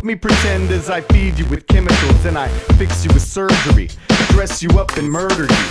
me pretend as I feed you with chemicals and I fix you with surgery, dress you up and murder you.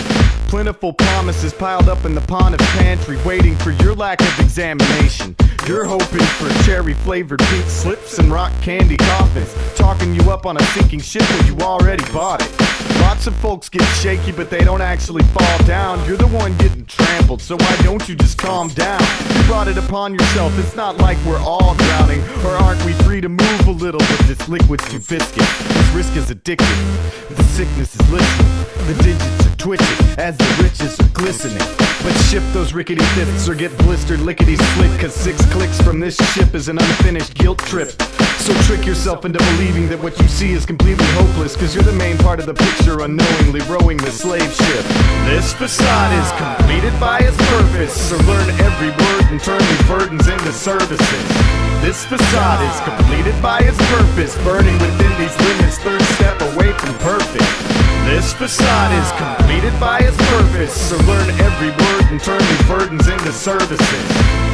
Plentiful promises piled up in the pond of pantry, waiting for your lack of examination. You're hoping for cherry-flavored pink slips and rock candy coffins, talking you up on a sinking ship when you already bought it. Lots of folks get shaky, but they don't actually fall down. You're the one getting trampled, so why don't you just calm down? You brought it upon yourself, it's not like we're all drowning. Or aren't we free to move a little, but this liquid's too viscous. This risk is addictive, the sickness is listening. The digits are twitching as the riches are glistening. But ship those rickety fifths or get blistered lickety-split, cause 6 clicks from this ship is an unfinished guilt trip. So trick yourself into believing that what you see is completely hopeless, cause you're the main part of the picture, unknowingly rowing the slave ship. This facade is completed by its purpose, so learn every word and turn these burdens into services. This facade is completed by its purpose, burning within these limits, third step away from perfect. This facade is completed by its purpose, so learn every word and turn these burdens into services.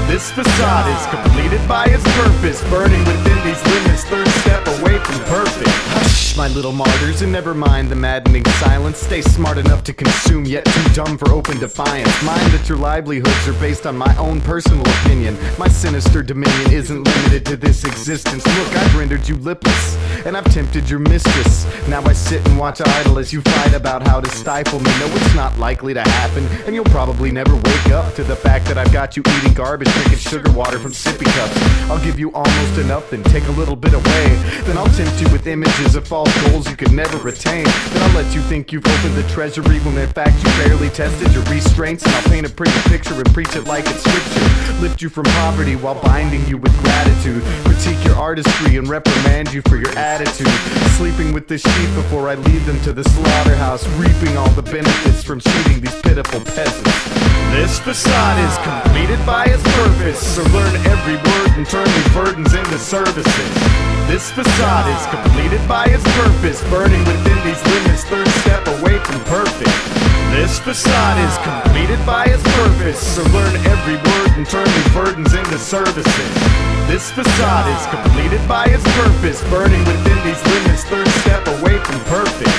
This facade is completed by its purpose, burning within these limits, third step away from perfect. Hush, my little martyrs, and never mind the maddening silence. Stay smart enough to consume, yet too dumb for open defiance. Mind that your livelihoods are based on my own personal opinion. My sinister dominion isn't limited to this existence. Look, I've rendered you lipless, and I've tempted your mistress. Now I sit and watch idle as you fight about how to stifle me. No, it's not likely to happen, and you'll probably never wake up to the fact that I've got you eating garbage, drinking sugar water from sippy cups. I'll give you almost enough, then take a little bit away. Then I'll tempt you with images of false goals you could never retain. Then I'll let you think you've opened the treasury when in fact you barely tested your restraints. And I'll paint a pretty picture and preach it like it's scripture. Lift you from poverty while binding you with gratitude. Critique your artistry and reprimand you for your attitude. Sleeping with the sheep before I lead them to the slaughterhouse, reaping all the benefits from shooting these pitiful peasants. This facade is completed by its purpose, so learn every word and turn these burdens into services. This facade is completed by its purpose, burning within these limits, third step away from perfect. This facade is completed by its purpose, so learn every word and turn these burdens into services. This facade is completed by its purpose, burning within these limits, third step away from perfect.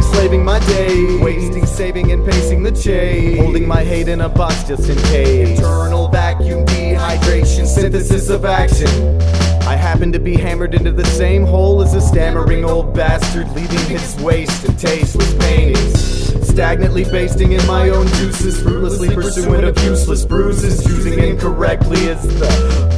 Slaving my day, wasting, saving, and pacing the chase, holding my hate in a box just in case. Internal vacuum, dehydration, synthesis of action. I happen to be hammered into the same hole as a stammering old bastard, leaving his waste and tasteless paintings. Stagnantly basting in my own juices, fruitlessly pursuant of useless bruises. Choosing incorrectly is the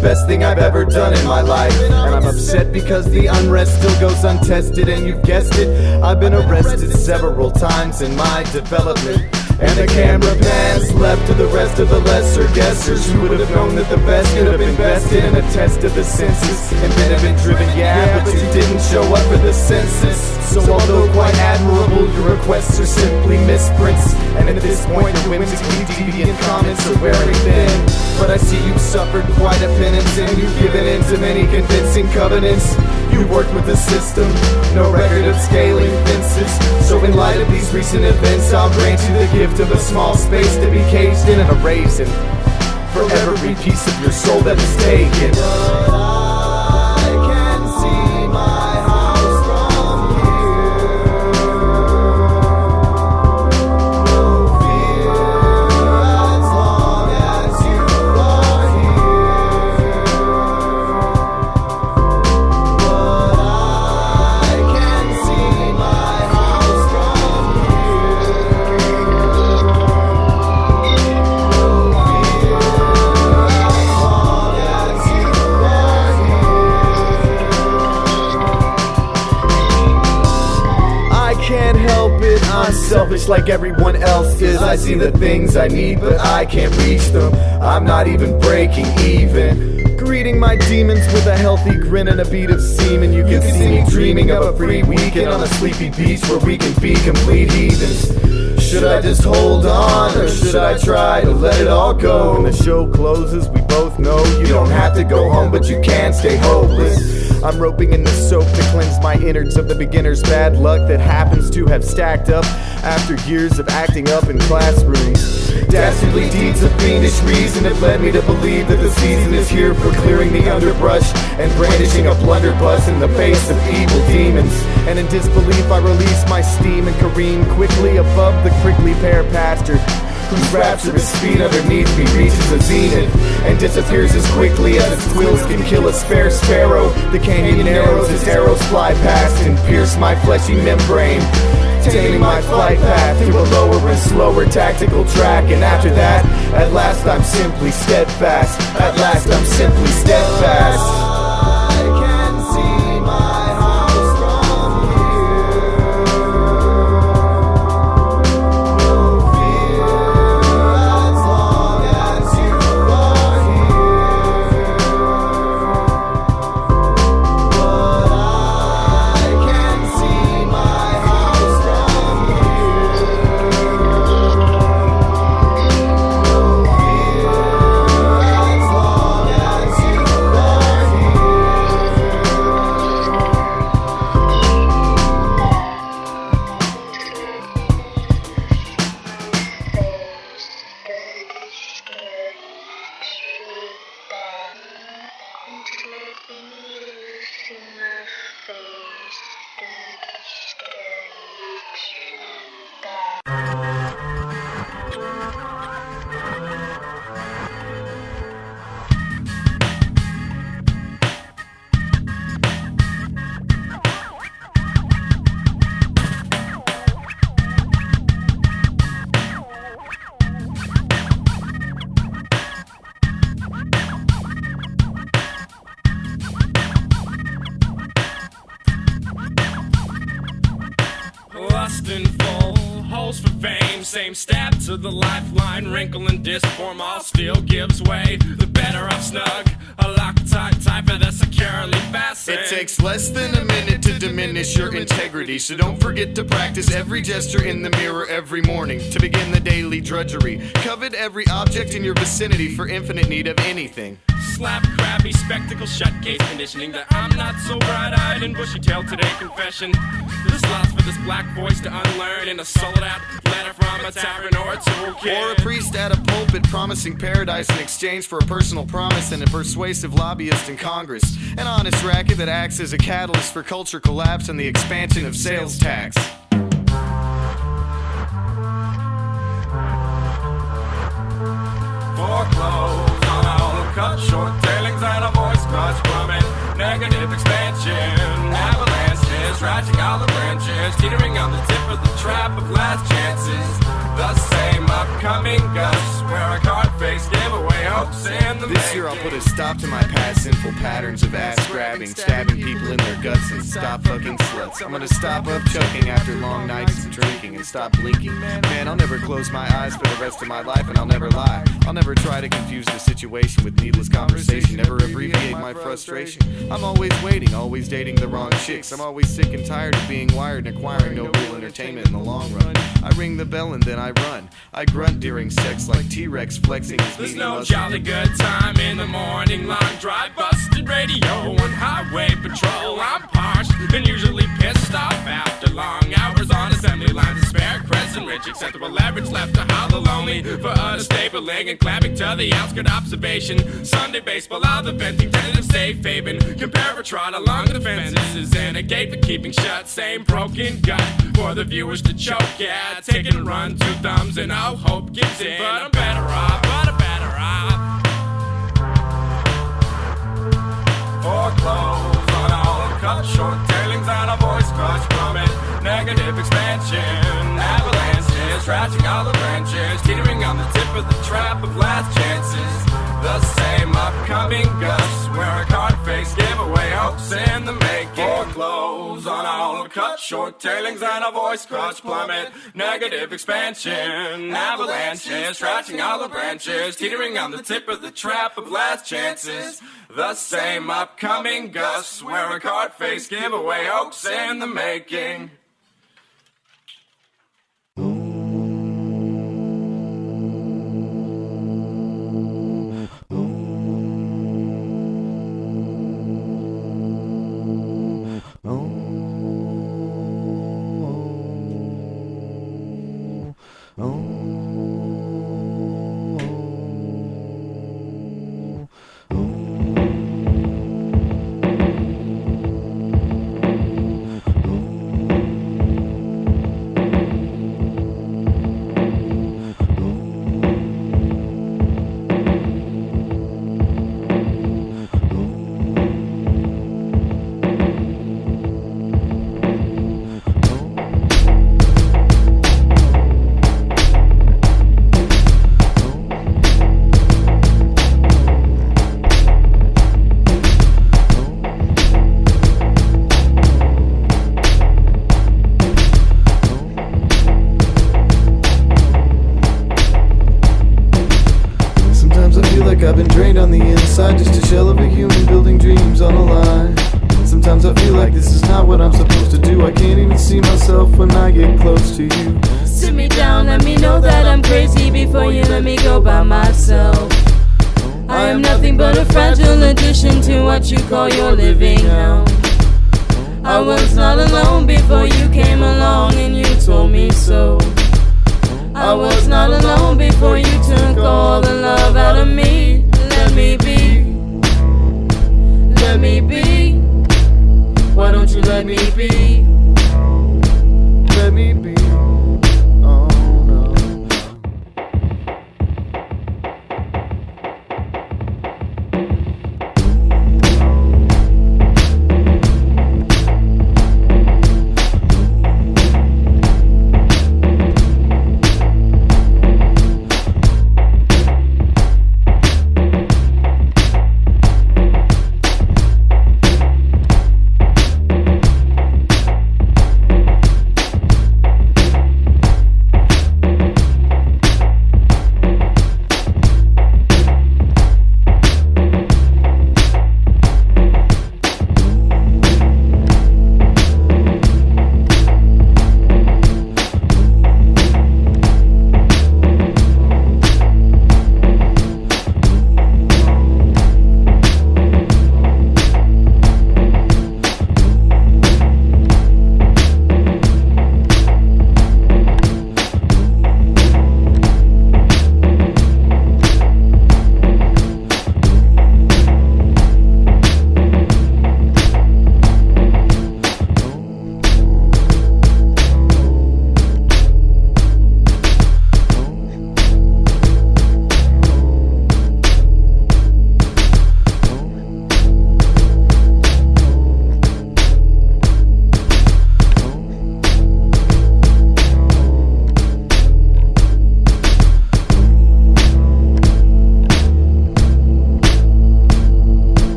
best thing I've ever done in my life. And I'm upset because the unrest still goes untested. And you've guessed it, I've been arrested several times in my development. And the camera pans left to the rest of the lesser guessers, who would have known that the best could have invested in a test of the senses and been driven, yeah, but you didn't show up for the census. So although quite admirable, your requests are simply misprints. And at this point your whimsically deviant comments are wearing thin. But I see you've suffered quite a penance, and you've given in to many convincing covenants. You've worked with the system, no record of scaling fences. So in light of these recent events, I'll grant you the gift of a small space to be caged in and erased for every piece of your soul that is taken. But I can see my house from here. No fear as long as you are here. But I can see my house from here. selfish like everyone else is. I see the things I need, but I can't reach them. I'm not even breaking even. Greeting my demons with a healthy grin and a beat of semen. You can see me dreaming of a free weekend on a sleepy beach where we can be complete heathens. Should I just hold on, or should I try to let it all go? When the show closes, we both know you don't have to go home, but you can stay hopeless. I'm roping in the soap to cleanse my innards of the beginner's bad luck that happens to have stacked up after years of acting up in classrooms. Dastardly deeds of fiendish reason have led me to believe that the season is here for clearing the underbrush and brandishing a blunderbuss in the face of evil demons. And in disbelief I release my steam and careen quickly above the prickly pear pasture, whose rapturous speed underneath me reaches a zenith and disappears as quickly as its quills can kill a spare sparrow. The canyon narrows as arrows fly past and pierce my fleshy membrane, taming my flight path through a lower and slower tactical track. And after that, at last I'm simply steadfast. At last I'm simply steadfast. Full holes for fame, same stab to the lifeline, wrinkle and disform, all still gives way. The better I'm snug, a Loctite type of the securely fastened. It takes less than a minute to diminish your integrity, so don't forget to practice every gesture in the mirror every morning to begin the daily drudgery. Covet every object in your vicinity for infinite need of anything. Slap crabby spectacle shut case conditioning that I'm not so bright-eyed and bushy-tailed today. Confession, there's lots for this black voice to unlearn in a sold-out letter from a tavern or a toolkit, or a priest at a pulpit promising paradise in exchange for a personal promise and a persuasive lobbyist in Congress. An honest racket that acts as a catalyst for culture collapse and the expansion of sales tax. Foreclose on all cut short tailings and a voice crush plumbing. Negative expansion, avalanches, ratcheting all the branches, teetering on the tip of the trap of last chances. The same upcoming gusts where a card face gave away hopes in the This year I'll put a stop to my past sinful patterns of ass grabbing, stabbing people in their guts, and stop fucking sluts. I'm gonna stop up chucking after long nights of drinking and stop blinking. Man, I'll never close my eyes for the rest of my life, and I'll never lie. I'll never try to confuse the situation with needless conversation, never abbreviate my frustration. I'm always waiting, always dating the wrong chicks. I'm always sick and tired of being wired and acquiring no real entertainment in the long run. I ring the bell and then I run. I grunt during sex like T-Rex flexing his There's meaty no muscle. jolly good time in the morning, long drive, busted radio on highway patrol. I'm parched and usually pissed off after long hours on assembly lines. A spare crescent rich, acceptable leverage left to hollow lonely for utter stapling and clapping to the outskirt observation. Sunday baseball, all the venting, tentative safe haven. Compare a trot along the fences and a gate for keeping shut. Same broken gut for the viewers to choke at. Taking a run, two thumbs and no hope gives in. But I'm better off, Foreclose on all cut short tailings and a voice crush plummet. Negative expansion, avalanches, scratching all the branches, teetering on the tip of the trap of last chances. The same upcoming gusts where a card face gave away hopes in the making. Foreclose on all cut short tailings and a voice crushed plummet. Negative expansion, avalanches, scratching all the branches, teetering on the tip of the trap of last chances. The same upcoming gusts where a card face giveaway hoax in the making. I've been drained on the inside, just a shell of a human building dreams on a lie. Sometimes I feel like this is not what I'm supposed to do. I can't even see myself when I get close to you. Sit me down, let me know that I'm crazy before you let me go by myself. I am nothing but a fragile addition to what you call your living hell. I was not alone before you came along and you told me so. I was not alone before you took all the love out of me. Let me be, let me be. Why don't you let me be? Let me be. Oh no.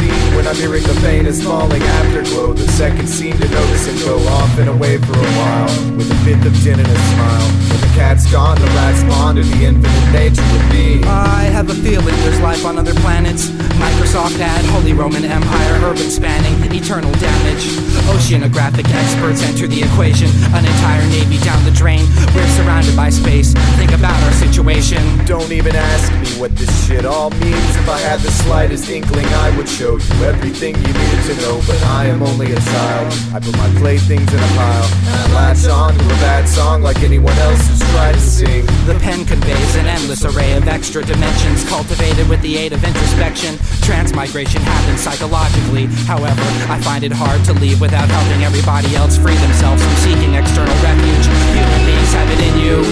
scene when I'm hearing the faintest falling afterglow. The seconds seem to notice and go off and away for a while, with a fifth of gin and a smile. When the cat's gone, the rat's spawned, and the infinite nature of me. I have a feeling there's life on other planets. Microsoft ad, Holy Roman Empire, urban spanning, eternal damage. Oceanographic experts enter the equation. An entire navy down the drain. We're surrounded by space. Think about our situation. Don't even ask me what this shit all means. If I had the slightest inkling, I would show you everything you needed to know. But I am only a child. I put my playthings in a pile, and I latch on to a bad song like anyone else who's tried to sing. The pen conveys an endless array of extra dimensions, cultivated with the aid of introspection. Transmigration happens psychologically. However, I find it hard to leave without helping everybody else free themselves from seeking external refuge. Human beings have it in you.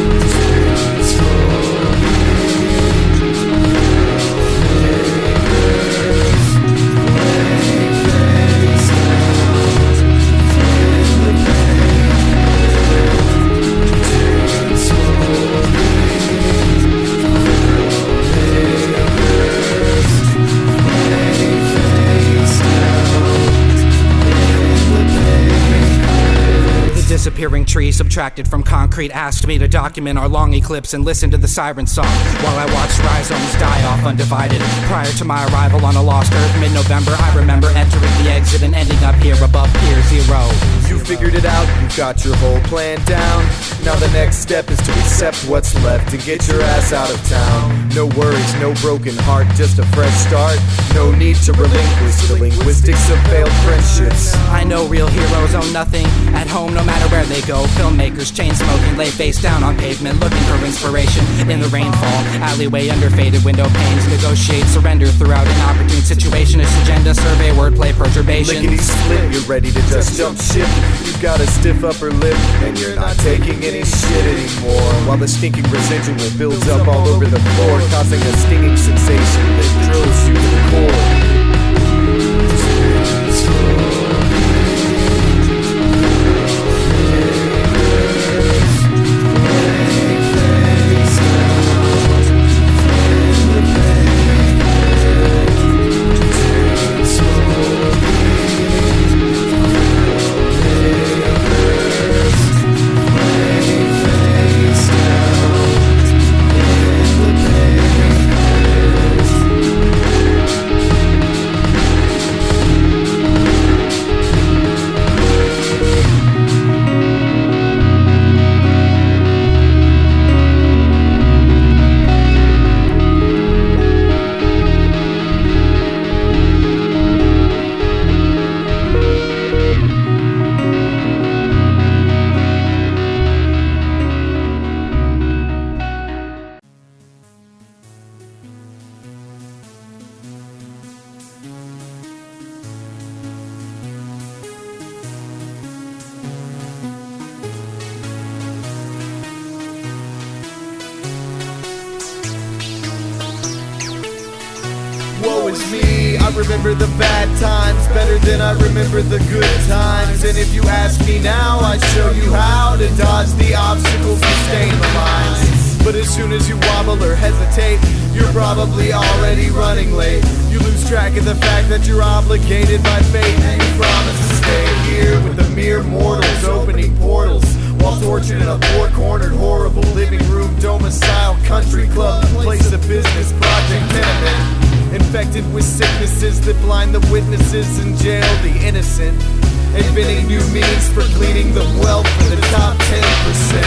Disappearing tree subtracted from concrete asked me to document our long eclipse and listen to the siren song while I watched rhizomes die off undivided. Prior to my arrival on a lost earth mid-November, I remember entering the exit and ending up here above Pier 0. You figured it out, you got your whole plan down. Now the next step is to accept what's left and get your ass out of town. No worries, no broken heart, just a fresh start. No need to relinquish the linguistics of failed friendships. I know real heroes own nothing at home, no matter where they go. Filmmakers chain smoking, lay face down on pavement, looking for inspiration in the rainfall. Alleyway under faded window panes, negotiate surrender throughout an opportune situationist agenda, survey wordplay perturbation. Lickety split, you're ready to just jump ship. You've got a stiff upper lip, and you're not taking any shit anymore. While the stinking residual builds up all over the floor, causing a stinging sensation that drills you to the core. Woe is me, I remember the bad times better than I remember the good times. And if you ask me now, I show you how to dodge the obstacles and stay in the lines. But as soon as you wobble or hesitate, you're probably already running late. You lose track of the fact that you're obligated by fate, and you promise to stay here with the mere mortals, opening portals while tortured in a four-cornered, horrible living room, domicile, country club, place of business, project tenement. Infected with sicknesses that blind the witnesses and jail the innocent. Inventing new means for gleaning the wealth for the top 10%.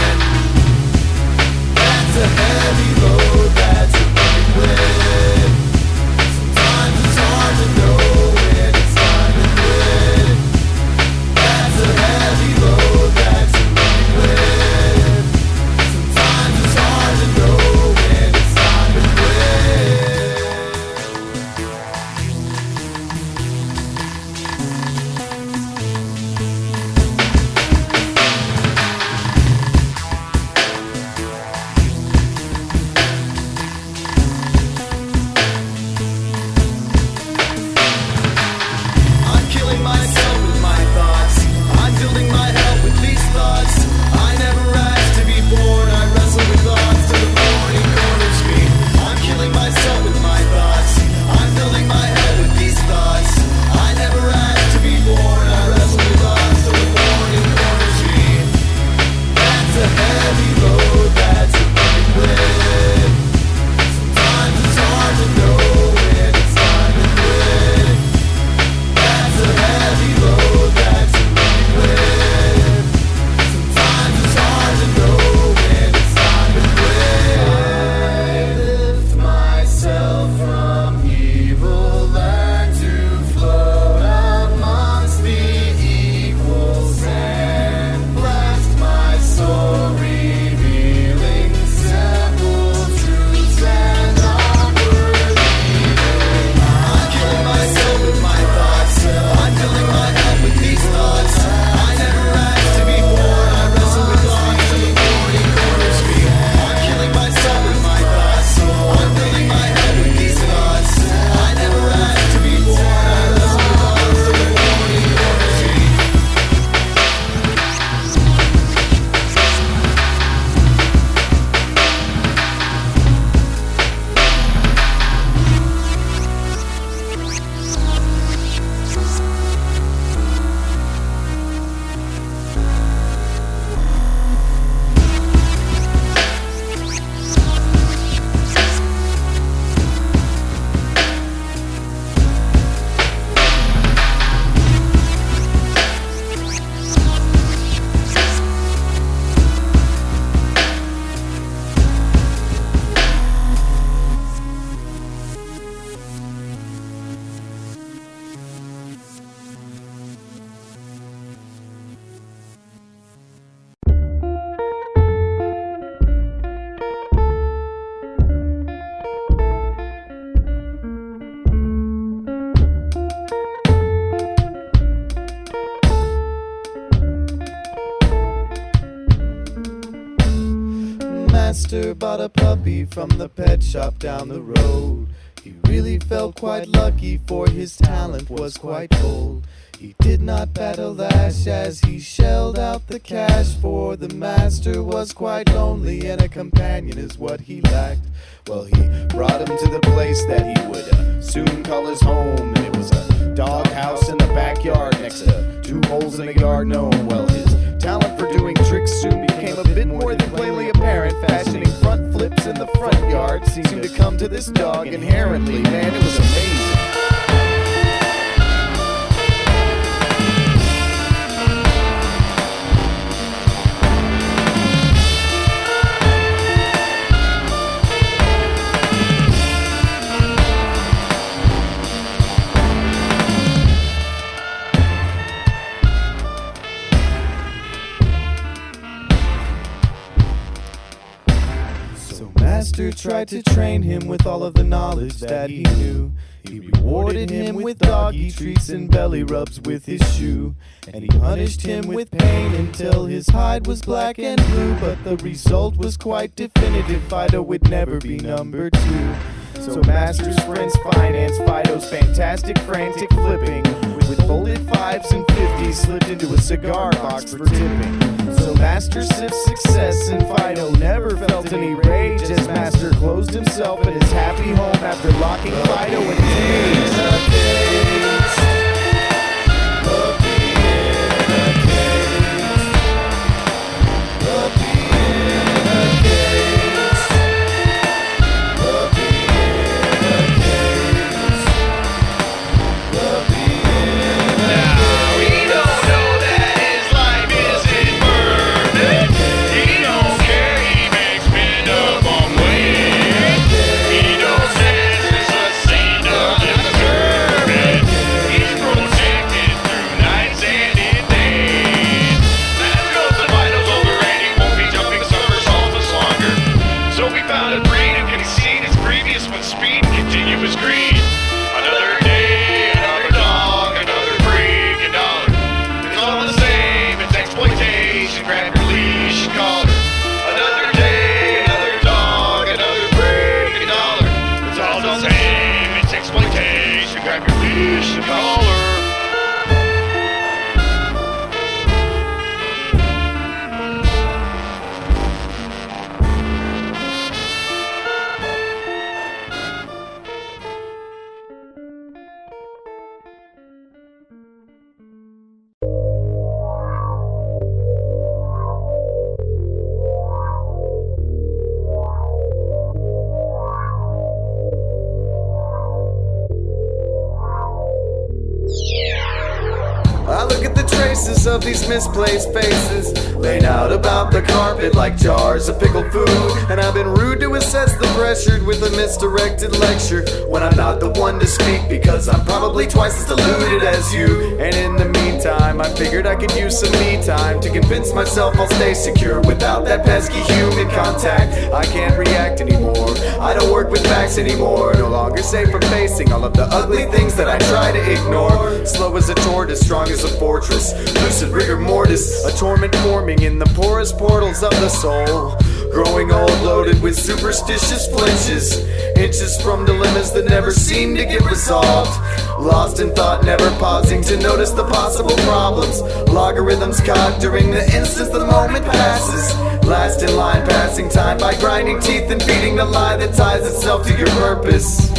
That's a heavy load that you're running with. Sometimes it's hard to know when it's time to quit. That's a heavy load that you're running with. Sometimes it's hard to know when it's time to quit. master bought a puppy from the pet shop down the road. He really felt quite lucky, for his talent was quite bold. He did not bat a lash as he shelled out the cash, for the master was quite lonely and a companion is what he lacked. Well, he brought him to the place that he would soon call his home, and it was a dog house in the backyard next to 2 holes in a yard gnome. Well, his talent for doing tricks soon became a bit more than plainly apparent. Fashioning front flips in the front yard seemed to come to this dog inherently. Man, it was amazing. Master tried to train him with all of the knowledge that he knew. He rewarded him with doggy treats and belly rubs with his shoe. And he punished him with pain until his hide was black and blue. But the result was quite definitive. Fido would never be number 2. So Master's friends financed Fido's fantastic frantic flipping, with folded 5s and 50s slipped into a cigar box for tipping. So Master sipped success and Fido never felt any rage, as Master closed himself in his happy home after locking Fido in a cage. Of these misplaced faces laid out about the carpet like jars of pickled food, and I've been rude to assess the pressured with a misdirected lecture when I'm not the one to speak, because I'm probably twice as deluded as you. And in the meantime, I figured I could use some me time to convince myself I'll stay secure without that pesky human contact. I can't react anymore, I don't work with facts anymore, no longer safe from facing all of the ugly things that I try to ignore. Slow as a tortoise, strong as a fortress, lucid rigor mortis, a torment forming in the porous portals of the soul. Growing old, loaded with superstitious flinches, inches from dilemmas that never seem to get resolved. Lost in thought, never pausing to notice the possible problems. Logarithms caught during the instance the moment passes. Last in line, passing time by grinding teeth and feeding the lie that ties itself to your purpose.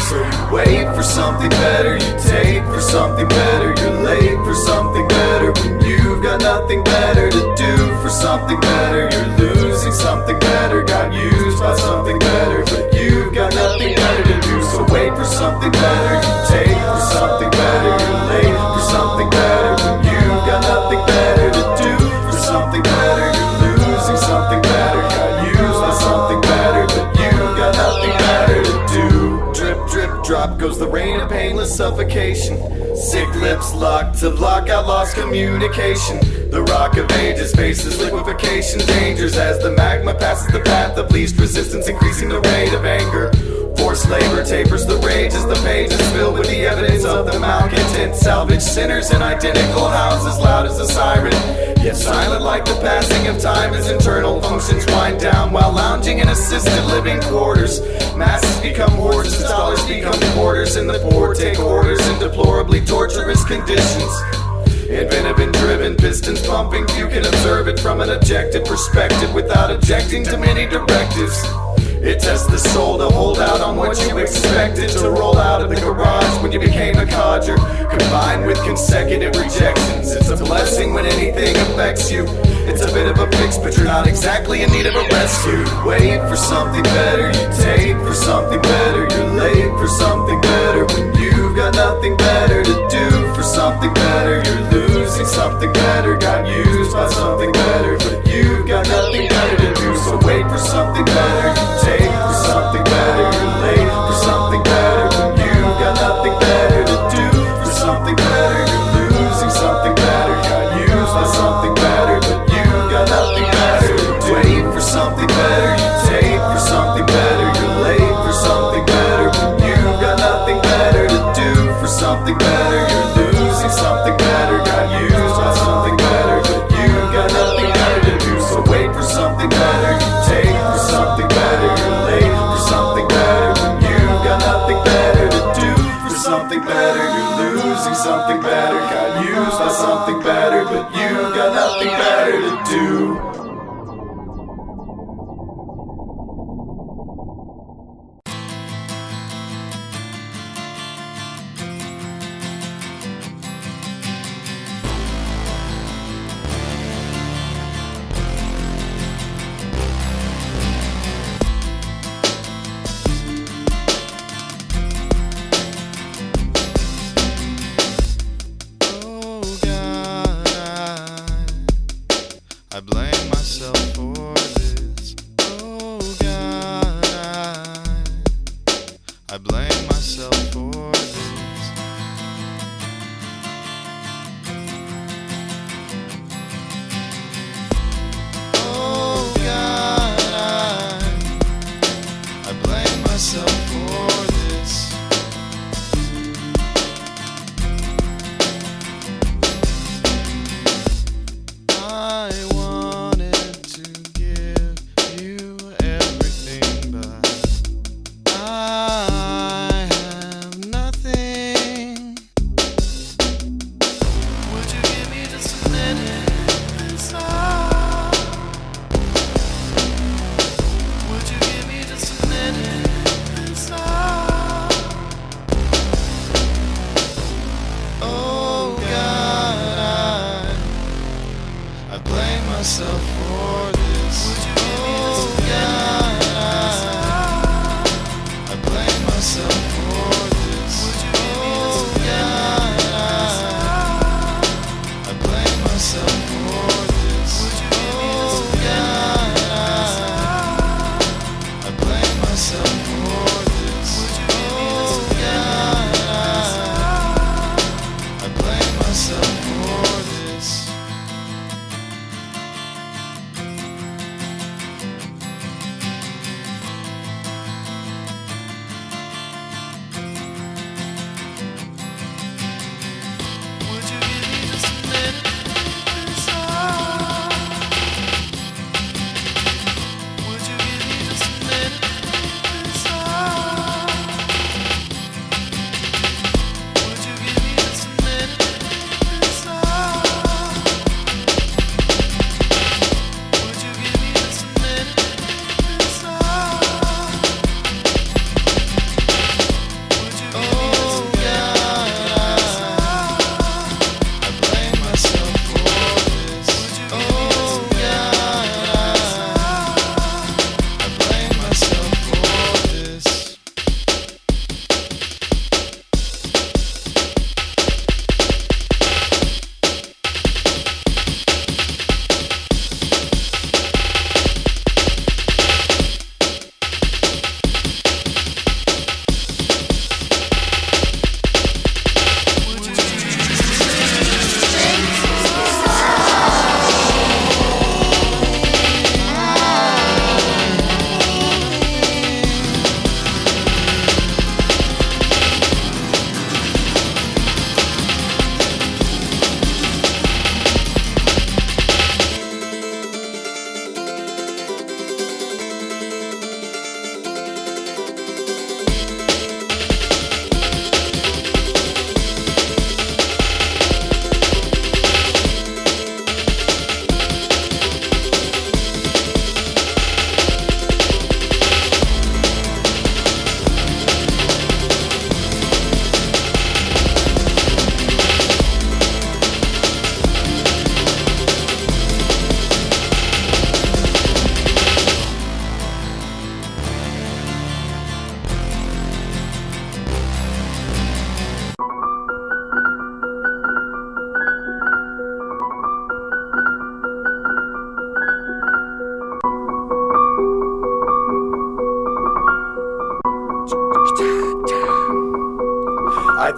So you wait for something better, you take for something better, you're late for something better when you've got nothing better to do. For something better, you're losing something better, got used by something better, but you've got nothing better to do. So wait for something better, you take for something better, you're late for something better when you've got nothing better to do. For something better, you're losing something better, got used by something better, but you've got nothing better to do. Drip, drip, drop goes the rain of painless suffocation. Sick lips locked to block out lost communication. The rock of ages faces liquefaction dangers as the magma passes the path of least resistance, increasing the rate of anger. Forced labor tapers the rage as the pages filled with the evidence of the malcontent. Salvage sinners in identical houses, loud as a siren, yet silent like the passing of time as internal functions wind down while lounging in assisted living quarters. Masses become hordes as dollars become quarters, and the poor take orders in deplorably torturous conditions. Inventive and driven, pistons pumping, you can observe it from an objective perspective without objecting to many directives. It tests the soul to hold out on what you expected to roll out of the garage when you became a codger, combined with consecutive rejections. It's a blessing when anything affects you. It's a bit of a fix, but you're not exactly in need of a rescue. Wait for something better, you take for something better. You're late for something better when you've got nothing better to do. For something better, you're losing something better. Got used by something better, but you've got nothing better to do. So wait for something better, you take for something better. You're late for something better when you've got nothing better to do. For something better, you're losing something better. Got used by something better, but you've got nothing better to do. Wait for something better, you take for something better. You're late for something better when you've got nothing better to do. For something better, you're losing something better. Got used by something better, but you've got nothing better to do. So wait for something better, you take for something better. You're late for something better when you've got nothing better to do. For something better, you're losing something better. Got used by something better, but you've got nothing better to do. I blame myself.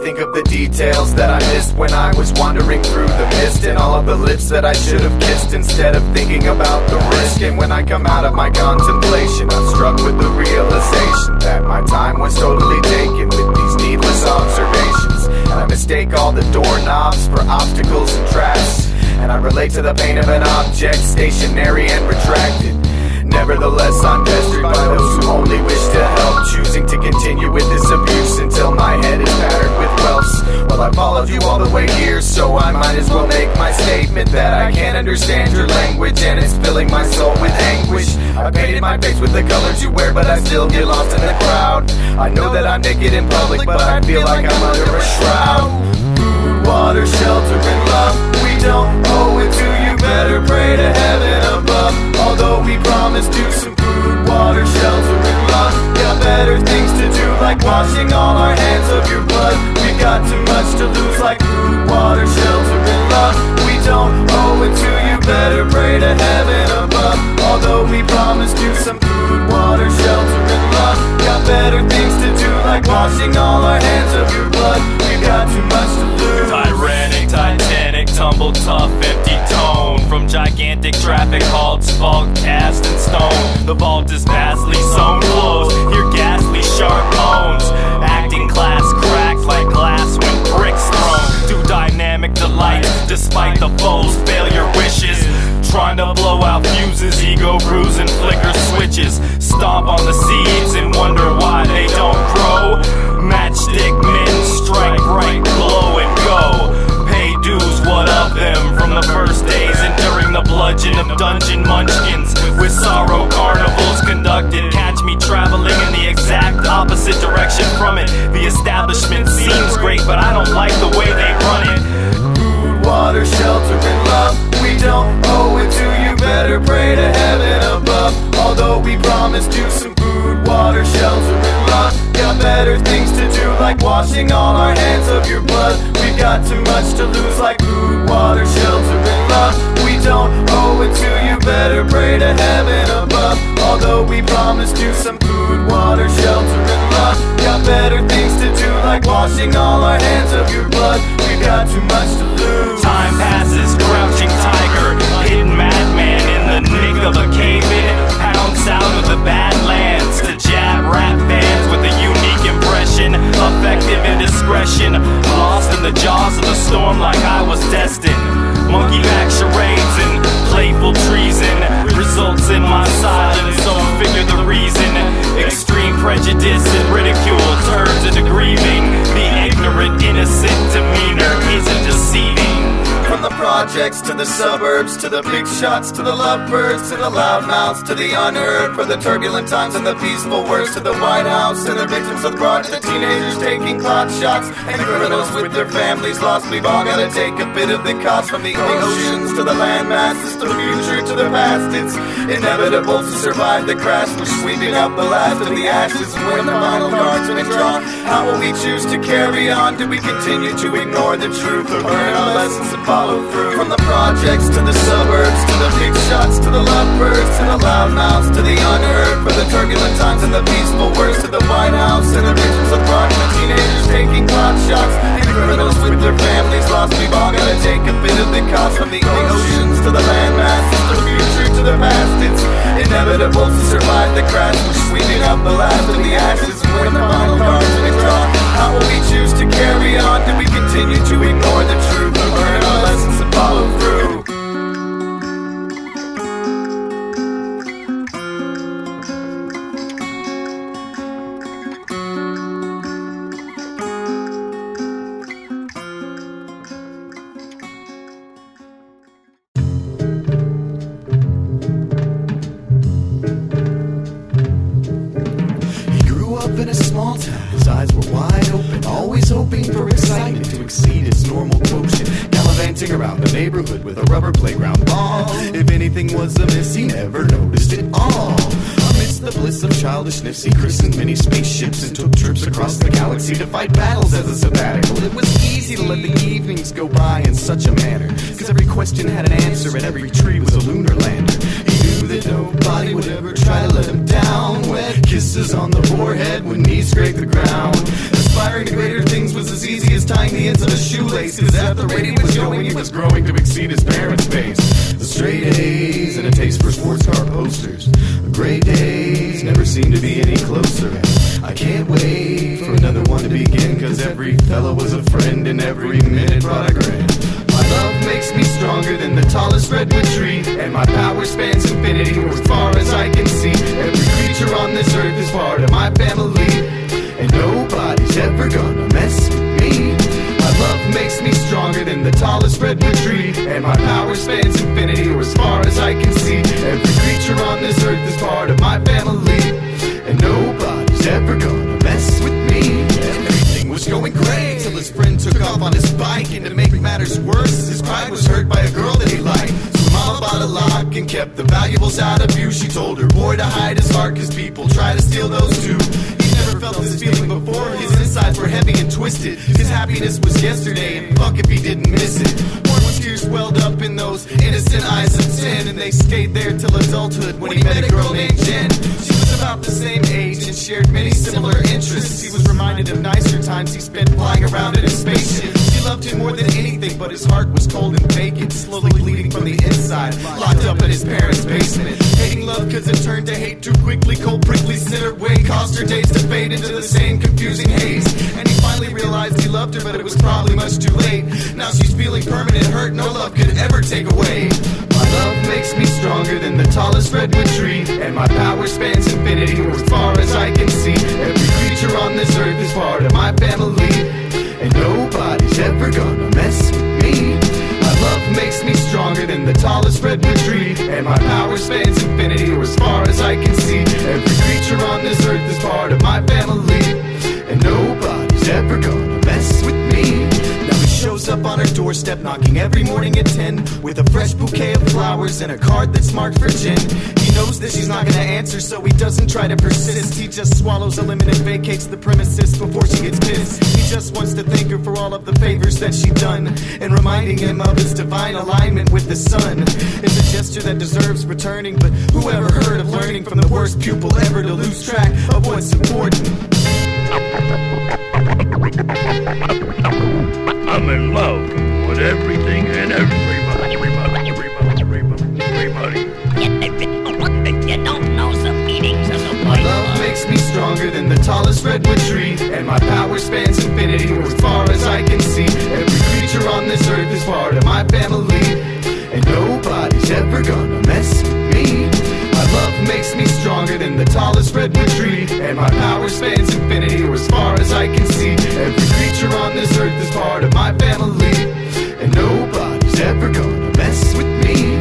think of the details that I missed when I was wandering through the mist, and all of the lips that I should have kissed instead of thinking about the risk. And when I come out of my contemplation, I'm struck with the realization that my time was totally taken with these needless observations, and I mistake all the doorknobs for obstacles and traps, and I relate to the pain of an object, stationary and retracted. Nevertheless, I'm pestered by those who only wish to help, choosing to continue with this abuse until my head is battered with whelps. Well, I followed you all the way here, so I might as well make my statement that I can't understand your language, and it's filling my soul with anguish. I painted my face with the colors you wear, but I still get lost in the crowd. I know that I'm naked in public, but I feel like I'm under a shroud. Food, water, shelter, and love, we don't owe it to you. Better pray to heaven above. Although we promised you some food, water, shelter, and love, got better things to do, like washing all our hands of your blood. We've got too much to lose, like food, water, shelter, and love. We don't owe it to you. Better pray to heaven above. Although we promised you some food, water, shelter, and love, got better things to do, like washing all our hands of your blood. We've got too much to lose. Tyrannic, titanic, tumble tough, empty tone. From gigantic traffic halts, fog cast in stone. The vault is vastly sown, blows, hear ghastly sharp moans. Acting class cracked like glass when bricks thrown. To dynamic delight, despite the foe's failure wishes. Trying to blow out fuses, ego bruising, flicker switches. Stomp on the seeds and wonder why they don't grow. Matchstick men strike bright, glow and go. Pay dues, what of them? From the first days enduring the bludgeon of dungeon munchkins. With sorrow carnivals conducted, catch me traveling in the exact opposite direction from it. The establishment seems great, but I don't like the way they run it. Food, water, shelter, and love, we don't owe it to you. Better pray to heaven above. Although we promised you some food, water, shelter, and love, got better things to do, like washing all our hands of your blood. We've got too much to lose, like food, water, shelter, and love. We don't owe it to you. Better pray to heaven above. Although we promised you some food, water, shelter, and love, got better things to do, like washing all our hands of your blood. We've got too much to lose. Time passes, crouching tiger, hidden madman in the nick of a cave-in. Pounds out of the badlands to jab rap fans with a unique impression. Effective indiscretion, lost in the jaws of the storm like I was destined. Monkey back charades and playful treason results in my silence, so figure the reason. Extreme prejudice and ridicule turns into grieving. The ignorant, innocent demeanor isn't deceiving. From the projects to the suburbs, to the big shots, to the lovebirds, to the loud mouths, to the unheard, for the turbulent times and the peaceful words, to the White House and the victims of the broad, to the teenagers taking clout shots, and the criminals with their families lost. We've all gotta take a bit of the cost. From the oceans to the land masses, to the future to the past, it's inevitable to survive the crash. We're sweeping up the last of the ashes, and when the final card's been drawn, how will we choose to carry on? Do we continue to ignore the truth, or learn our lessons and follow through? From the projects to the suburbs, to the big shots, to the lovebirds, to the loud mouths, to the unheard, for the turbulent times and the peaceful words, to the White House and the victims of fraud, and the teenagers taking clout shots, and the criminals with their families lost. We've all gotta take a bit of the cost. From the oceans to the land masses, to the future to the past, it's inevitable to survive the crash. We're sweeping up the last of the ashes, and when the final card's been drawn, how will we choose to carry on? Do we continue to ignore the truth, or learn our lessons and follow through? In a small town, his eyes were wide open, always hoping for excitement to exceed his normal quotient. Gallivanting around the neighborhood with a rubber playground ball. If anything was amiss, he never noticed it all. Amidst the bliss of childishness, he christened many spaceships and took trips across the galaxy to fight battles as a sabbatical. It was easy to let the evenings go by in such a manner, cause every question had an answer and every tree was a lunar lander. He knew that nobody would ever try to let him down. Wet kisses on the forehead when knees scrape the ground. aspiring to greater things was as easy as tying the ends of a shoelace. Cause at the rate he was going, he was growing to exceed his parents' pace. The straight A's and a taste for sports car posters. Great days never seem to be any closer. I can't wait for another one to begin, cause every fella was a friend and every minute brought a grin. My love makes me stronger than the tallest redwood tree, and my power spans infinity or as far as I can see. Every creature on this earth is part of my family, and nobody's ever gonna mess with me. My love makes me stronger than the tallest redwood tree, and my power spans infinity or as far as I can see. Every creature on this earth is part of my family, and nobody's ever gonna mess with me. Everything was going great till his friend took off on his bike, and to make matters worse, his pride was hurt by a girl that he liked. So mama bought a lock and kept the valuables out of view. She told her boy to hide his heart, cause people try to steal those too. He never felt this feeling before, his insides were heavy and twisted. His happiness was yesterday, and fuck if he didn't miss it. Once tears welled up in those innocent eyes of 10, and they stayed there till adulthood when he met a girl named Jen. She was about the same age and shared many similar interests. He was reminded of nicer times he spent flying around in a spaceship. She loved him more than anything, but his heart was cold and vacant, slowly bleeding from the inside, locked up in his parents' basement. Hating love cause it turned to hate too quickly. Cold prickly center way caused her days to fade into the same confusing haze. And he finally realized he loved her, but it was probably much too late. Now she's feeling permanent hurt no love could ever take away. My love makes me stronger than the tallest redwood tree, and my power spans infinity or as far as I can see. Every creature on this earth is part of my family, and nobody's ever gonna mess with me. My love makes me stronger than the tallest redwood tree, and my power spans infinity or as far as I can see. Every creature on this earth is part of my family, and nobody's ever gonna mess with me. Now he shows up on her doorstep, knocking every morning at 10, with a fresh bouquet of flowers and a card that's marked for Jen. He knows that she's not gonna answer, so he doesn't try to persist. He just swallows a lemon and vacates the premises before she gets pissed. He just wants to thank her for all of the favors that she done, and reminding him of his divine alignment with the sun. It's a gesture that deserves returning, but who ever heard of learning from the worst pupil ever to lose track of what's important? I'm in love with everything and everybody. You don't know the meanings of the My love makes me stronger than the tallest redwood tree, and my power spans infinity or as far as I can see. Every creature on this earth is part of my family, and nobody's ever gonna mess with me. My love makes me stronger than the tallest redwood tree, and my power spans infinity or as far as I can see. Every creature on this earth is part of my family, and nobody's ever gonna mess with me.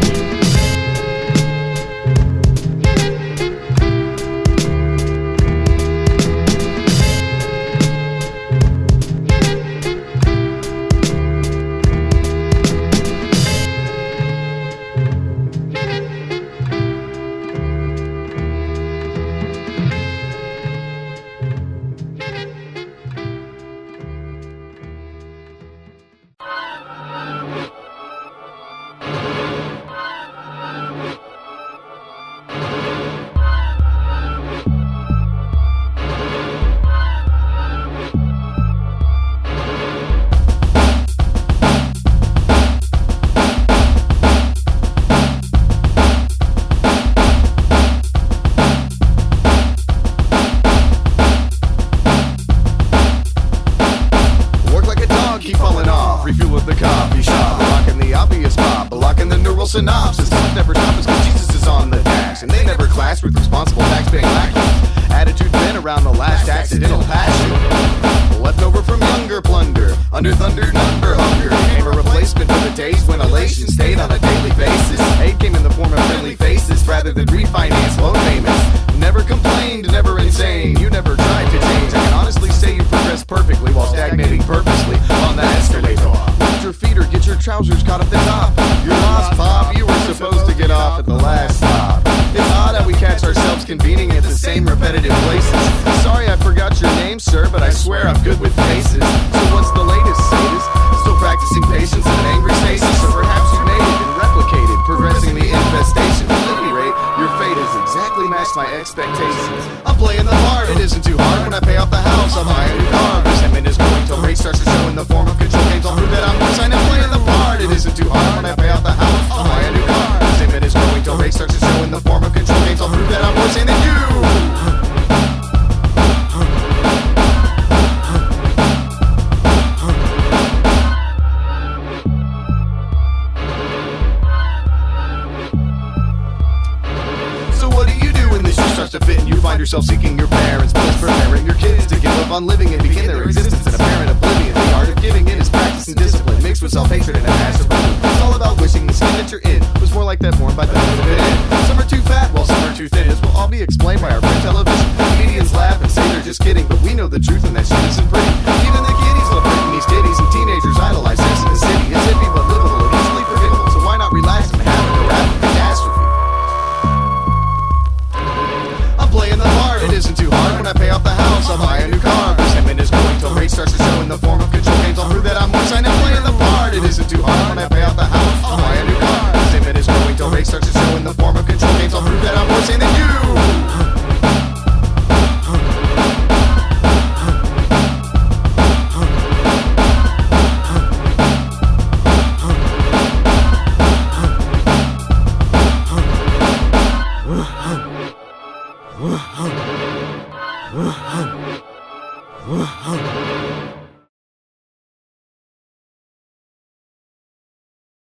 Synopsis, never topics cause Jesus is on the tax, and they never clash with responsible taxpaying lackluster. Attitude been around the last accidental passion, left over from younger plunder, under thunder, number hunger. Became a replacement for the days when elation stayed on a daily basis. Aid came in the form of friendly faces rather than refinance loan payments. Never complained, never insane, you never tried to change. I can honestly say you progressed perfectly while stagnating purposely on that escalator. Lift your feet or get your trousers caught up the top. You're lost, Bob, you were supposed to get off at the last stop. It's odd how we catch ourselves convening at the same repetitive places. Sorry I forgot your name, sir, but I swear I'm good with faces. So what's the latest, sadist? Still practicing patience in an angry stasis? Or perhaps you made it and replicated, progressing the infestation. At any rate, your fate has exactly matched my expectations. I'm playing the part, it isn't too hard when I pay off the house on my own car. yourself seeking your parents' bliss. Preparing your kids to give up on living and begin their existence in apparent oblivion. The art of giving in is practice and discipline, mixed with self-hatred and a massive rhythm. It's all about wishing the skin that you're in was more like that born by the little bit in. Some are too fat, while some are too thin. This will all be explained by our print television. Comedians laugh and say they're just kidding, but we know the truth and that shit isn't pretty. Even the kiddies love printing these titties, and teenagers idolize sex in the city. It's hippie but livable and easily forgettable, so why not relax and have a rapid catastrophe? I'm playing the part, it isn't too hard. When I pay off the house, I'll buy a new car. Resentment is going till rate starts to show in the form of control games. I'll prove that I'm more signed up playing the part. It isn't too hard. When I pay off the house, I'll buy a new car. Resentment is going till rate starts to show in the form of control games. I'll prove that I'm more sane than you. Whoa.